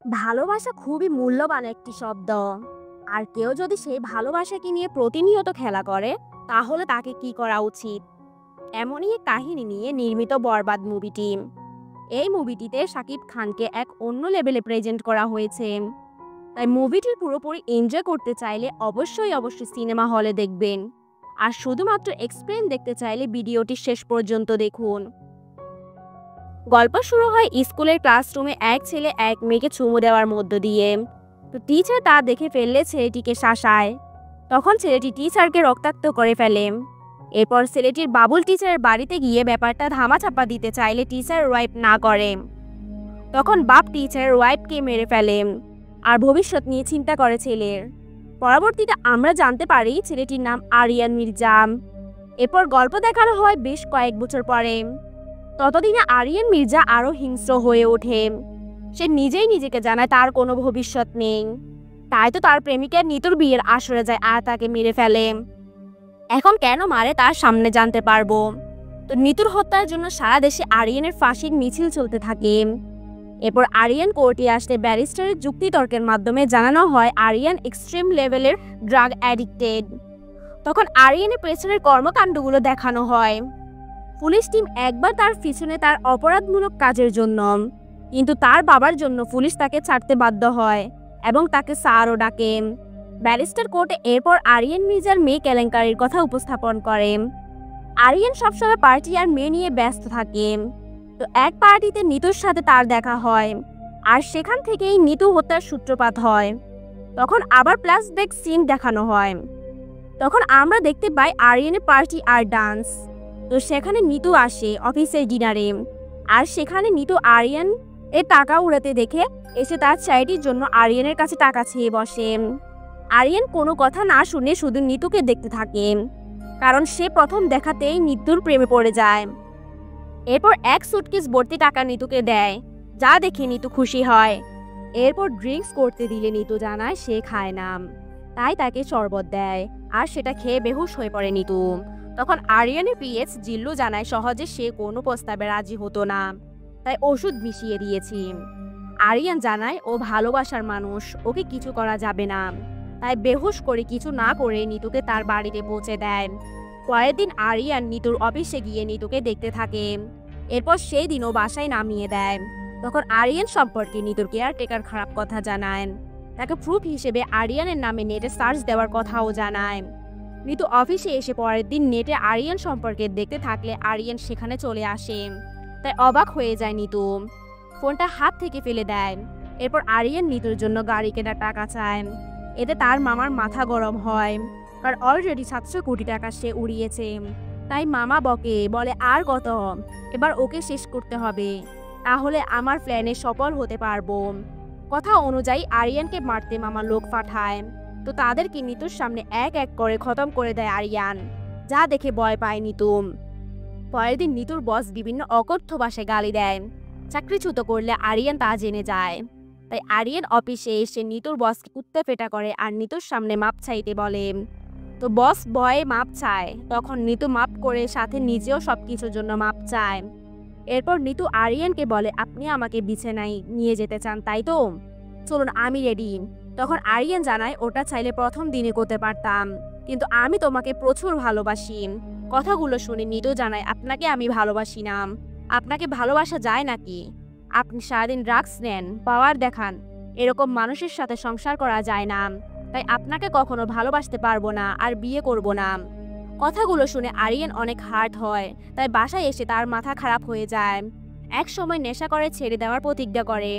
ভালোবাসা খুবই মূল্যবান একটি শব্দ। আর কেউ যদি সেই ভালোবাসাকে নিয়ে প্রতিনিয়ত খেলা করে, তাহলে তাকে কি করা উচিত? এমনই এক কাহিনী নিয়ে নির্মিত বরবাদ মুভিটি। এই মুভিটিতে শাকিব খানকে এক অন্য লেভেলে প্রেজেন্ট করা হয়েছে। তাই মুভিটি পুরোপুরি এনজয় করতে চাইলে অবশ্যই সিনেমা হলে দেখবেন। আর শুধুমাত্র এক্সপ্লেন দেখতে চাইলে ভিডিওটি শেষ পর্যন্ত দেখুন। গল্প শুরু হয় স্কুলের ক্লাসরুমে এক ছেলে এক মেয়েকে চুমু দেওয়ার মধ্য দিয়ে। তো টিচার তা দেখে ফেললে ছেলেটিকে শাসায়। তখন ছেলেটি টিচারকে রক্তাক্ত করে ফেলে। এরপর ছেলেটির বাবুল টিচারের বাড়িতে গিয়ে ব্যাপারটা ধামাচাপা দিতে চাইলে টিচার ওয়াইপ না করে। তখন বাপ টিচারের ওয়াইফকে মেরে ফেলে আর ভবিষ্যৎ নিয়ে চিন্তা করে ছেলের। পরবর্তীতে আমরা জানতে পারি ছেলেটির নাম আরিয়ান মির্জা। এরপর গল্প দেখানো হয় বেশ কয়েক বছর পরে। ততদিনে আরিয়ান মির্জা আরও হিংস্র হয়ে ওঠে। সে নিজেই নিজেকে জানায় তার কোনো ভবিষ্যৎ নেই। তাই তো তার প্রেমিকের নিতুর বিয়ের আসরে যায় আর তাকে মেরে ফেলে। এখন কেন মারে তার সামনে জানতে পারবো। তো নিতুর হত্যার জন্য সারা দেশে আরিয়ানের ফাঁসির মিছিল চলতে থাকে। এরপর আরিয়ান কোর্টে আসলে ব্যারিস্টারের যুক্তিতর্কের মাধ্যমে জানানো হয় আরিয়ান এক্সট্রিম লেভেলের ড্রাগ অ্যাডিক্টেড। তখন আরিয়ানের পেছনের কর্মকাণ্ডগুলো দেখানো হয়। পুলিশ টিম একবার তার পিছনে তার অপরাধমূলক কাজের জন্য, কিন্তু তার বাবার জন্য পুলিশ তাকে ছাড়তে বাধ্য হয় এবং তাকে স্যারও ডাকে। ব্যারিস্টার কোর্টে এরপর আরিয়ান মির্জার মেয়ে কেলেঙ্কারির কথা উপস্থাপন করে। আরিয়ান সবসময় পার্টি আর মেয়ে নিয়ে ব্যস্ত থাকে। তো এক পার্টিতে নিতুর সাথে তার দেখা হয় আর সেখান থেকেই নিতু হত্যার সূত্রপাত হয়। তখন আবার ফ্ল্যাশব্যাক সিন দেখানো হয়। তখন আমরা দেখতে পাই আরিয়ানের পার্টি আর ডান্স। তো সেখানে নিতু আসে অফিসের ডিনারে, আর সেখানে নিতু আরিয়ান এর টাকা উড়াতে দেখে এসে তার চ্যারিটির জন্য আরিয়ানের কাছে টাকা চেয়ে বসে। আরিয়ান কোনো কথা না শুনে শুধু নিতুকে দেখতে থাকে, কারণ সে প্রথম দেখাতেই নিতুর প্রেমে পড়ে যায়। এরপর এক সুটকেস ভর্তি টাকা নিতুকে দেয়, যা দেখে নিতু খুশি হয়। এরপর ড্রিঙ্কস করতে দিলে নিতু জানায় সে খায় না, তাই তাকে শরবত দেয় আর সেটা খেয়ে বেহুশ হয়ে পড়ে নিতু। তখন আরিয়ানের পিএস জিল্লু জানায় সহজে সে কোনো প্রস্তাবে রাজি হতো না, তাই ওষুধ মিশিয়ে দিয়েছি। আরিয়ান জানায় ও ভালোবাসার মানুষ, ওকে কিছু করা যাবে না, তাই বেহুশ করে কিছু না করে নিতুকে তার বাড়িতে পৌঁছে দেয়। পরের দিন আরিয়ান নিতুর অফিসে গিয়ে নিতুকে দেখতে থাকে। এরপর সেই দিনও বাসায় নামিয়ে দেয়। তখন আরিয়ান সম্পর্কে নিতুর কেয়ারটেকার খারাপ কথা জানায়। তাকে প্রুফ হিসেবে আরিয়ানের নামে নেটে সার্চ দেওয়ার কথাও জানায়। নিতু অফিসে এসে পরের দিন নেটে আরিয়ান সম্পর্কে দেখতে থাকলে আরিয়ান সেখানে চলে আসে। তাই অবাক হয়ে যায় নিতু, ফোনটা হাত থেকে ফেলে দেয়। এরপর আরিয়ান নিতুর জন্য গাড়ি কেনার টাকা চায়। এতে তার মামার মাথা গরম হয়, কারণ অলরেডি 700 কোটি টাকা সে উড়িয়েছে। তাই মামা বলে আর কত, এবার ওকে শেষ করতে হবে, তাহলে আমার প্ল্যানে সফল হতে পারবো। কথা অনুযায়ী আরিয়ানকে মারতে মামা লোক পাঠায়। তো তাদেরকে নিতুর সামনে এক এক করে খতম করে দেয় আরিয়ান, যা দেখে ভয় পায় নিতু। পরের দিন নিতুর বস বিভিন্ন অকথ্য ভাষায় গালি দেয়। চাকরিচ্যুত করলে আরিয়ান তা জেনে যায়। তাই আরিয়ান অফিসে এসে নিতুর বসকে কুত্তে ফেটা করে আর নিতুর সামনে মাপ চাইতে বলে। তো বস ভয়ে মাপ চায়। তখন নিতু মাপ করে সাথে নিজেও সবকিছুর জন্য মাপ চায়। এরপর নিতু আরিয়ানকে বলে, আপনি আমাকে বিছানায় নিয়ে যেতে চান তাই তো, চলুন আমি রেডি। তখন আরিয়ান জানায় ওটা চাইলে প্রথম দিনে করতে পারতাম, কিন্তু আমি তোমাকে প্রচুর ভালোবাসি। কথাগুলো শুনে নিতু জানায় আপনাকে আমি ভালোবাসি না। আপনাকে ভালোবাসা যায় নাকি? আপনি সারাদিন ড্রাগস নেন, পাওয়ার দেখান, এরকম মানুষের সাথে সংসার করা যায় না। তাই আপনাকে কখনো ভালোবাসতে পারবো না আর বিয়ে করব না। কথাগুলো শুনে আরিয়ান অনেক হার্ট হয়। তাই বাসায় এসে তার মাথা খারাপ হয়ে যায়। এক সময় নেশা করে ছেড়ে দেওয়ার প্রতিজ্ঞা করে।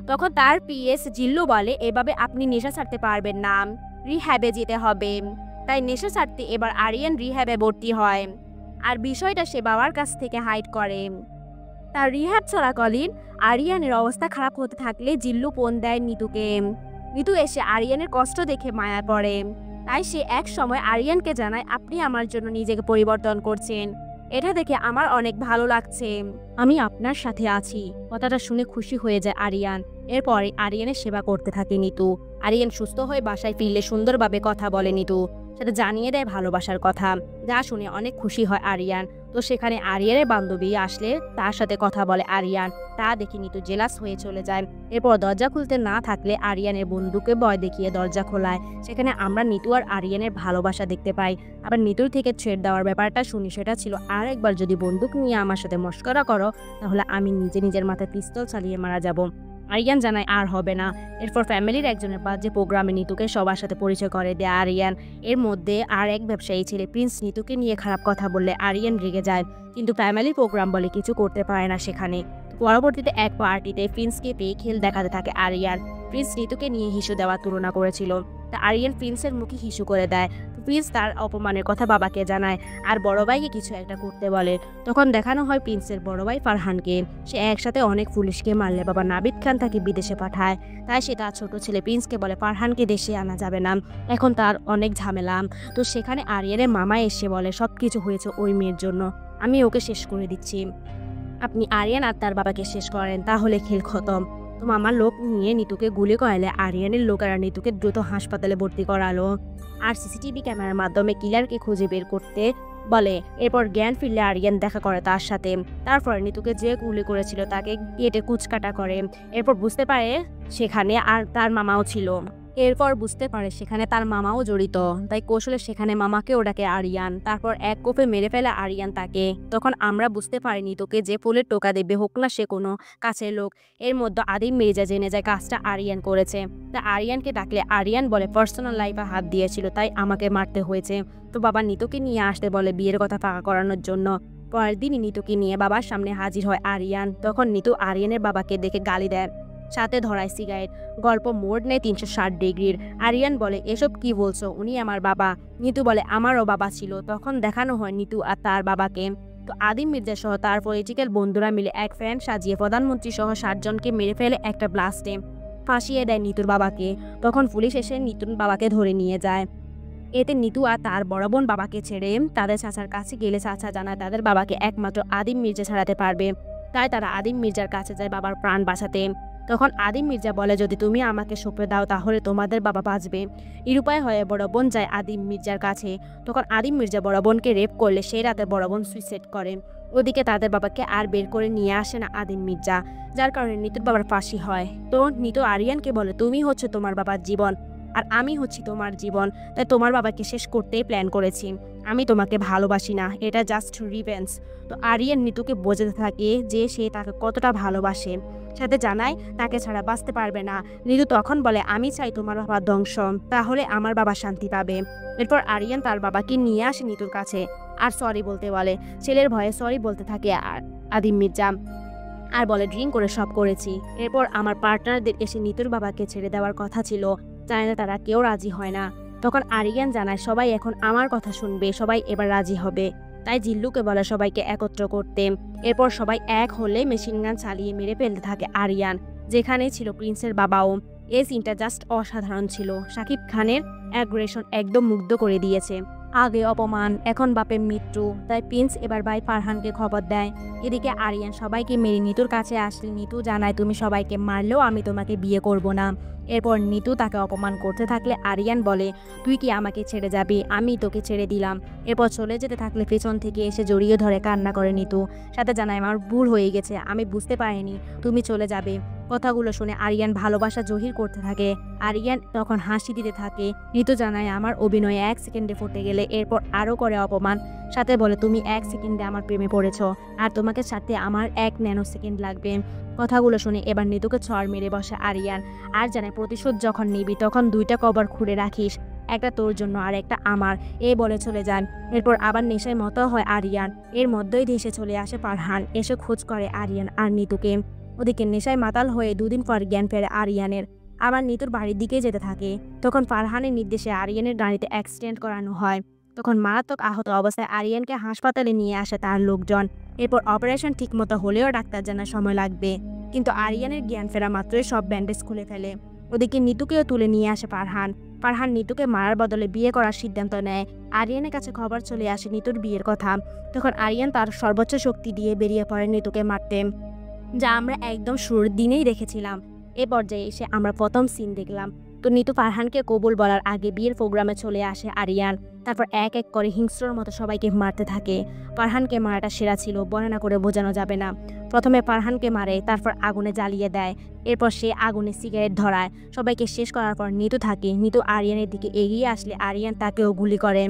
তখন তার পিএস জিল্লু বলে এভাবে আপনি নেশা ছাড়তে পারবেন না, রিহ্যাবে যেতে হবে। তাই নেশা ছাড়তে এবার আরিয়ান রিহ্যাবে ভর্তি হয়। আর বিষয়টা সে বাবার কাছ থেকে হাইড করে। তার রিহ্যাব চলাকালীন আরিয়ানের অবস্থা খারাপ হতে থাকলে জিল্লু ফোন দেয় নিতুকে। নিতু এসে আরিয়ানের কষ্ট দেখে মায়া পড়ে। তাই সে এক সময় আরিয়ানকে জানায় আপনি আমার জন্য নিজেকে পরিবর্তন করছেন, এটা দেখে আমার অনেক ভালো লাগছে, আমি আপনার সাথে আছি। কথাটা শুনে খুশি হয়ে যায় আরিয়ান। এরপরে আরিয়ানের সেবা করতে থাকে নিতু। আরিয়ান সুস্থ হয়ে বাসায় ফিরলে সুন্দরভাবে কথা বলে নিতু, সেটা জানিয়ে দেয় ভালোবাসার কথা, যা শুনে অনেক খুশি হয় আরিয়ান। তো তো সেখানে আরিয়ানের বান্ধবী আসলে তার সাথে কথা বলে আরিয়ান। তা দেখে নিতু জেলাস হয়ে চলে যায়। এরপর দরজা খুলতে না থাকলে আরিয়ানের বন্ধুকে ভয় দেখিয়ে দরজা খোলায়। সেখানে আমরা নিতু আর আরিয়ানের ভালোবাসা দেখতে পাই। আবার নিতুর থেকে ছেড় দেওয়ার ব্যাপারটা শুনি, সেটা ছিল আর একবার যদি বন্দুক নিয়ে আমার সাথে মস্করা করো তাহলে আমি নিজের মাথায় পিস্তল চালিয়ে মারা যাব। আরিয়ান জানায় আর হবে না। এরপর ফ্যামিলির একজনের বাজে প্রোগ্রামে নিতুকে সবার সাথে পরিচয় করে দেয় আরিয়ান। এর মধ্যে আর এক ব্যবসায়ী ছেলে প্রিন্স নিতুকে নিয়ে খারাপ কথা বললে আরিয়ান রেগে যায়, কিন্তু ফ্যামিলি প্রোগ্রাম বলে কিছু করতে পারে না সেখানে। পরবর্তীতে এক পার্টিতে প্রিন্সকে পেয়ে খেল দেখাতে থাকে আরিয়ান। প্রিন্স নিতুকে নিয়ে হিসু দেওয়ার তুলনা করেছিল, তা আরিয়ান প্রিন্সের মুখে হিসু করে দেয়। প্রিন্স তার অপমানের কথা বাবাকে জানায় আর বড় ভাইকে কিছু একটা করতে বলে। তখন দেখানো হয় প্রিন্সের বড় ভাই ফারহানকে। সে একসাথে অনেক পুলিশকে মারলে বাবা নাবিদ খান তাকে বিদেশে পাঠায়। তাই সে তার ছোট ছেলে প্রিন্সকে বলে ফারহানকে দেশে আনা যাবে না, এখন তার অনেক ঝামেলা। তো সেখানে আরিয়ানের মামা এসে বলে সব কিছু হয়েছে ওই মেয়ের জন্য, আমি ওকে শেষ করে দিচ্ছি, আপনি আরিয়ান আর তার বাবাকে শেষ করেন তাহলে খেল খতম। তো মামার লোক নিয়ে নিতুকে গুলি করালে আরিয়ানের লোকেরা নিতুকে দ্রুত হাসপাতালে ভর্তি করালো আর সিসিটিভি ক্যামেরার মাধ্যমে কিলারকে খুঁজে বের করতে বলে। এরপর জ্ঞান ফিরলে আরিয়ান দেখা করে তার সাথে। তারপর নিতুকে যে গুলি করেছিল তাকে কেটে কুচকাটা করে। এরপর বুঝতে পারে সেখানে তার মামাও ছিল। এরপর বুঝতে পারে সেখানে তার মামাও জড়িত, তাই কৌশলে সেখানে মামাকেও ডাকে আরিয়ান। তারপর এক কোপে মেরে ফেলে আরিয়ান তাকে। তখন আমরা বুঝতে পারিনি তোকে যে ফুলের টোকা দেবে হোক না সে কোনো কাছের লোক। এর মধ্যে আদিম মির্জা জেনে যায় কাজটা আরিয়ান করেছে। তা আরিয়ানকে ডাকলে আরিয়ান বলে পার্সোনাল লাইফে হাত দিয়েছিল তাই আমাকে মারতে হয়েছে। তো বাবা নিতুকে নিয়ে আসতে বলে বিয়ের কথা ফাঁকা করানোর জন্য। পরের দিনই নিতুকে নিয়ে বাবার সামনে হাজির হয় আরিয়ান। তখন নিতু আরিয়ানের বাবাকে দেখে গালি দেয়, সাথে ধরায় সিগারেট। গল্প মোড় নেয় 360 ডিগ্রির। আরিয়ান বলে এসব কি বলছো, উনি আমার বাবা। নিতু বলে আমারও বাবা ছিল। তখন দেখানো হয় নিতু আর তার বাবাকে। তো আদিম মির্জা সহ তার পলিটিক্যাল বন্ধুরা মিলে এক ফ্যান সাজিয়ে প্রধানমন্ত্রী সহ 7 জনকে মেরে ফেলে একটা ব্লাস্টে, ফাঁসিয়ে দেয় নিতুর বাবাকে। তখন পুলিশ এসে নিতুর বাবাকে ধরে নিয়ে যায়। এতে নিতু আর তার বড় বোন বাবাকে ছেড়ে তাদের চাচার কাছে গেলে চাচা জানায় তাদের বাবাকে একমাত্র আদিম মির্জা ছাড়াতে পারবে। তাই তারা আদিম মির্জার কাছে যায় বাবার প্রাণ বাঁচাতে। তখন আদিম মির্জা বলে যদি তুমি আমাকে সঁপে দাও তাহলে তোমাদের বাবা বাঁচবে। নিরুপায় হয়ে বড় বোন যায় আদিম মির্জার কাছে। তখন আদিম মির্জা বড় বোনকে রেপ করলে সেই রাতে বড় বোন সুইসাইড করে। ওদিকে তাদের বাবাকে আর বের করে নিয়ে আসে না আদিম মির্জা, যার কারণে নিতুর বাবার ফাঁসি হয়। তো নিতু আরিয়ানকে বলে তুমি হচ্ছে তোমার বাবার জীবন আর আমি হচ্ছি তোমার জীবন, তাই তোমার বাবাকে শেষ করতেই প্ল্যান করেছি। আমি তোমাকে ভালোবাসি না, এটা জাস্ট রিভেঞ্জ। তো আরিয়ান নিতুকে বোঝাতে থাকে যে সে তাকে কতটা ভালোবাসে, সাথে জানায় তাকে ছাড়া বাঁচতে পারবে না। নিতু তখন বলে আমি চাই তোমার বাবার ধ্বংস, তাহলে আমার বাবা শান্তি পাবে। এরপর আরিয়ান তার বাবাকে নিয়ে আসে নিতুর কাছে আর সরি বলতে বলে। ছেলের ভয়ে সরি বলতে থাকে আদিম মির্জা আর বলে ড্রিঙ্ক করে সব করেছি। এরপর আমার পার্টনারদের এসে নিতুর বাবাকে ছেড়ে দেওয়ার কথা ছিল, জানে না তারা কেউ রাজি হয় না। তখন আরিয়ান জানায় সবাই এখন আমার কথা শুনবে, সবাই এবার রাজি হবে। তাই জিল্লুকে বলে সবাইকে একত্র করতে। এরপর সবাই এক হলে মেশিন গান চালিয়ে মেরে ফেলতে থাকে আরিয়ান, যেখানে ছিল প্রিন্সের বাবাও। এই সিনটা জাস্ট অসাধারণ ছিল। শাকিব খানের অ্যাগ্রেশন একদম মুগ্ধ করে দিয়েছে। আগে অপমান, এখন বাপের মৃত্যু, তাই প্রিন্স এবার ভাই ফারহানকে খবর দেয়। এদিকে আরিয়ান সবাইকে মেরে নিতুর কাছে আসলে নিতু জানায় তুমি সবাইকে মারলেও আমি তোমাকে বিয়ে করব না। এরপর নিতু তাকে অপমান করতে থাকলে আরিয়ান বলে তুই কি আমাকে ছেড়ে যাবি, আমি তোকে ছেড়ে দিলাম। এরপর চলে যেতে থাকলে পেছন থেকে এসে জড়িয়ে ধরে কান্না করে নিতু, সাথে জানায় আমার ভুল হয়ে গেছে, আমি বুঝতে পারিনি তুমি চলে যাবে। কথাগুলো শুনে আরিয়ান ভালোবাসা জহির করতে থাকে। আরিয়ান তখন হাসি দিতে থাকে। নিতু জানায় আমার অভিনয় 1 সেকেন্ডে ফুটে গেলে। এরপর আরও করে অপমান, সাথে বলে তুমি 1 সেকেন্ডে আমার প্রেমে পড়েছ আর তোমাকে সাথে আমার 1 ন্যানো সেকেন্ড লাগবে। কথাগুলো শুনে এবার নিতুকে ছড় মেরে বসে আরিয়ান আর জানায় প্রতিশোধ যখন নিবি তখন 2টা কভার খুঁড়ে রাখিস, একটা তোর জন্য আর একটা আমার, এ বলে চলে যান। এরপর আবার নেশায় মতো হয় আরিয়ান। এর মধ্যেই দেশে চলে আসে ফারহান, এসে খোঁজ করে আরিয়ান আর নিতুকে। ওদিকে নেশায় মাতাল হয়ে 2 দিন পর জ্ঞান ফেরে আরিয়ানের। আবার নিতুর বাড়ির দিকে যেতে থাকে। তখন ফারহানের নির্দেশে আরিয়ানের গাড়িতে অ্যাক্সিডেন্ট করানো হয়। তখন মারাত্মক আহত অবস্থায় আরিয়ানকে হাসপাতালে নিয়ে আসে তার লোকজন। এরপর অপারেশন ঠিকমতো হলেও ডাক্তার জানার সময় লাগবে, কিন্তু আরিয়ানের জ্ঞান ফেরা মাত্রই সব ব্যান্ডেজ খুলে ফেলে। ওদিকে নিতুকেও তুলে নিয়ে আসে ফারহান। ফারহান নিতুকে মারার বদলে বিয়ে করার সিদ্ধান্ত নেয়। আরিয়ানের কাছে খবর চলে আসে নিতুর বিয়ের কথা। তখন আরিয়ান তার সর্বোচ্চ শক্তি দিয়ে বেরিয়ে পড়ে নিতুকে মারতে, যা আমরা একদম শুরুর দিনেই দেখেছিলাম। এ পর্যায়ে এসে আমরা প্রথম সিন দেখলাম তো নিতু ফারহানকে কবুল বলার আগে বিয়ের প্রোগ্রামে চলে আসে আরিয়ান। তারপর এক এক করে হিংস্রর মতো সবাইকে মারতে থাকে। ফারহানকে মারাটা সেরা ছিল, বর্ণনা করে বোঝানো যাবে না। প্রথমে ফারহানকে মারে, তারপর আগুনে জ্বালিয়ে দেয়। এরপর সে আগুনে সিগারেট ধরায়। সবাইকে শেষ করার পর নিতু থাকে। নিতু আরিয়ানের দিকে এগিয়ে আসলে আরিয়ান তাকেও গুলি করে।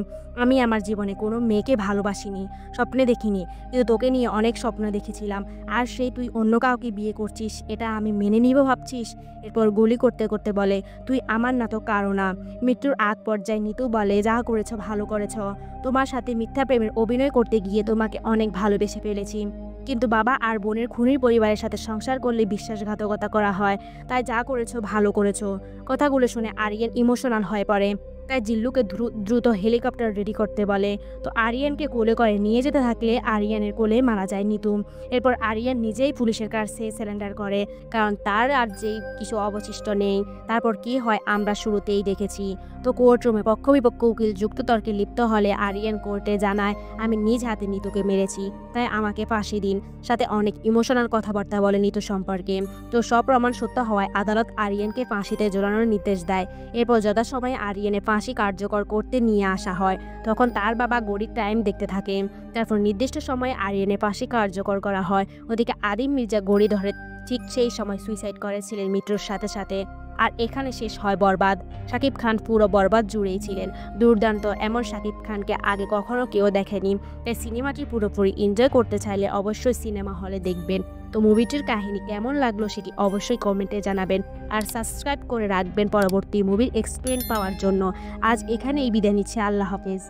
আমি আমার জীবনে কোনো মেয়েকে ভালোবাসিনি, স্বপ্নে দেখিনি, কিন্তু তোকে নিয়ে অনেক স্বপ্ন দেখেছিলাম, আর সেই তুই অন্য কাউকে বিয়ে করছিস, এটা আমি মেনে নিব ভাবছিস? এরপর গুলি করতে করতে বলে, তুই আমার না তো কারো না। মৃত্যুর আগ পর্যায়ে নিতু বলে, যা করেছ ভালো করেছ। তোমার সাথে মিথ্যা প্রেমের অভিনয় করতে গিয়ে তোমাকে অনেক ভালোবেসে ফেলেছি, কিন্তু বাবা আর বোনের খুনির পরিবারের সাথে সংসার করলে বিশ্বাসঘাতকতা করা হয়, তাই যা করেছো ভালো করেছো। কথাগুলো শুনে আরিয়ান ইমোশনাল হয়ে পড়ে। তাই জিল্লুকে দ্রুত হেলিকপ্টার রেডি করতে বলে। তো আরিয়ানকে কোলে করে নিয়ে যেতে থাকলে আরিয়ানের কোলে মারা যায় নিতু। এরপর আরিয়ান নিজেই পুলিশের কাছে সারেন্ডার করে, কারণ তার আর যেই কিছু অবশিষ্ট নেই। তারপর কি হয় আমরা শুরুতেই দেখেছি। তো কোর্টরুমে পক্ষ বিপক্ষ উকিল যুক্ততর্কে লিপ্ত হলে আরিয়ান কোর্টে জানায়, আমি নিজ হাতে নিতুকে মেরেছি, তাই আমাকে ফাঁসি দিন। সাথে অনেক ইমোশনাল কথাবার্তা বলে নিতু সম্পর্কে। তো সব প্রমাণ সত্য হওয়ায় আদালত আরিয়ানকে ফাঁসিতে ঝোলানোর নির্দেশ দেয়। এরপর যথাসময়ে আরিয়ানের ফাঁসি কার্যকর করতে নিয়ে আসা হয়। তখন তার বাবা ঘড়ির টাইম দেখতে থাকে। তারপর নির্দিষ্ট সময়ে আরিয়ানের ফাঁসি কার্যকর করা হয়। ওদিকে আদিম মির্জা ঘড়ি ধরে ঠিক সেই সময় সুইসাইড করেছিলেন মৃত্যুর সাথে সাথে। আর এখানে শেষ হয় বরবাদ। শাকিব খান পুরো বরবাদ জুড়েই ছিলেন দুর্দান্ত। এমন শাকিব খানকে আগে কখনো কেউ দেখেনি। তাই সিনেমাটি পুরোপুরি এনজয় করতে চাইলে অবশ্যই সিনেমা হলে দেখবেন। তো মুভিটির কাহিনী কেমন লাগলো সেটি অবশ্যই কমেন্টে জানাবেন, আর সাবস্ক্রাইব করে রাখবেন পরবর্তী মুভির এক্সপ্লেন পাওয়ার জন্য। আজ এখানেই বিদায় নিচ্ছে, আল্লাহ হাফেজ।